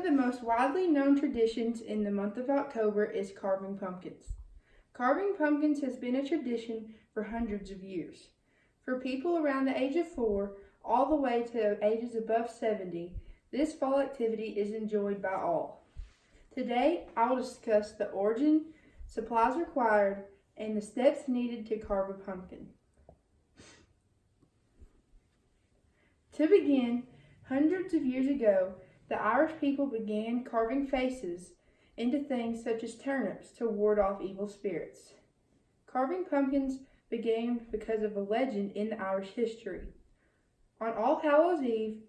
of the most widely known traditions in the month of October is carving pumpkins. Carving pumpkins has been a tradition for hundreds of years. For people around the age of 4 all the way to ages above 70, this fall activity is enjoyed by all. Today, I will discuss the origin, supplies required, and the steps needed to carve a pumpkin. To begin, hundreds of years ago, the Irish people began carving faces into things such as turnips to ward off evil spirits. Carving pumpkins began because of a legend in the Irish history. On All Hallows Eve,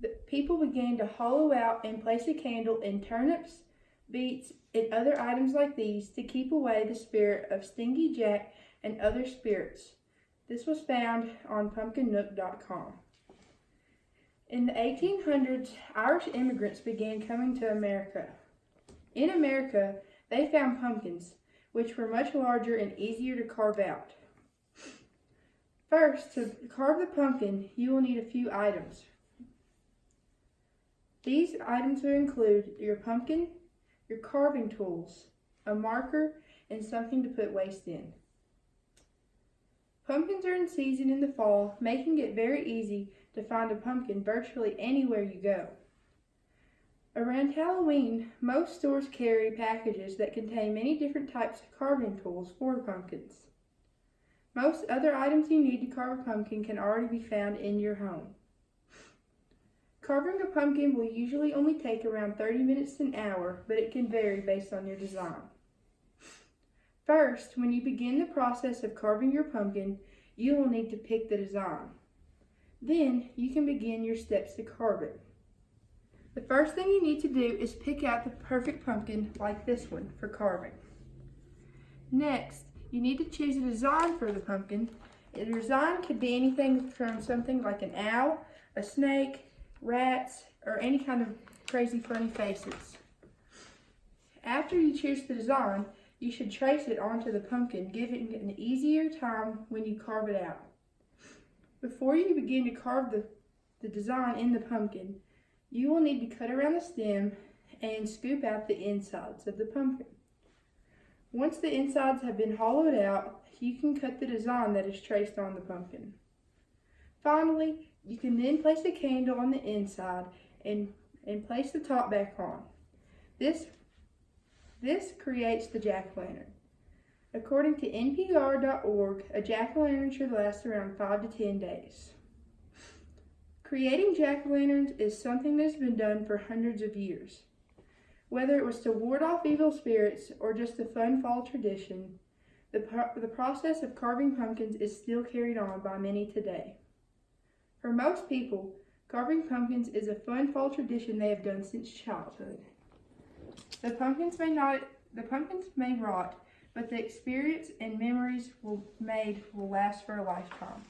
the people began to hollow out and place a candle in turnips, beets, and other items like these to keep away the spirit of Stingy Jack and other spirits. This was found on pumpkinnook.com. In the 1800s, Irish immigrants began coming to America. In America, they found pumpkins, which were much larger and easier to carve out. First, to carve the pumpkin, you will need a few items. These items will include your pumpkin, your carving tools, a marker, and something to put waste in. Pumpkins are in season in the fall, making it very easy to find a pumpkin virtually anywhere you go. Around Halloween, most stores carry packages that contain many different types of carving tools for pumpkins. Most other items you need to carve a pumpkin can already be found in your home. Carving a pumpkin will usually only take around 30 minutes to an hour, but it can vary based on your design. First, when you begin the process of carving your pumpkin, you will need to pick the design. Then, you can begin your steps to carve it. The first thing you need to do is pick out the perfect pumpkin like this one for carving. Next, you need to choose a design for the pumpkin. The design could be anything from something like an owl, a snake, rats, or any kind of crazy funny faces. After you choose the design, you should trace it onto the pumpkin, giving it an easier time when you carve it out. Before you begin to carve the design in the pumpkin, you will need to cut around the stem and scoop out the insides of the pumpkin. Once the insides have been hollowed out, you can cut the design that is traced on the pumpkin. Finally, you can then place a candle on the inside and place the top back on. This creates the jack-o'-lantern. According to NPR.org, a jack-o'-lantern should last around 5 to 10 days. Creating jack-o'-lanterns is something that has been done for hundreds of years. Whether it was to ward off evil spirits or just a fun fall tradition, the process of carving pumpkins is still carried on by many today. For most people, carving pumpkins is a fun fall tradition they have done since childhood. The pumpkins may rot, but the experience and memories made will last for a lifetime.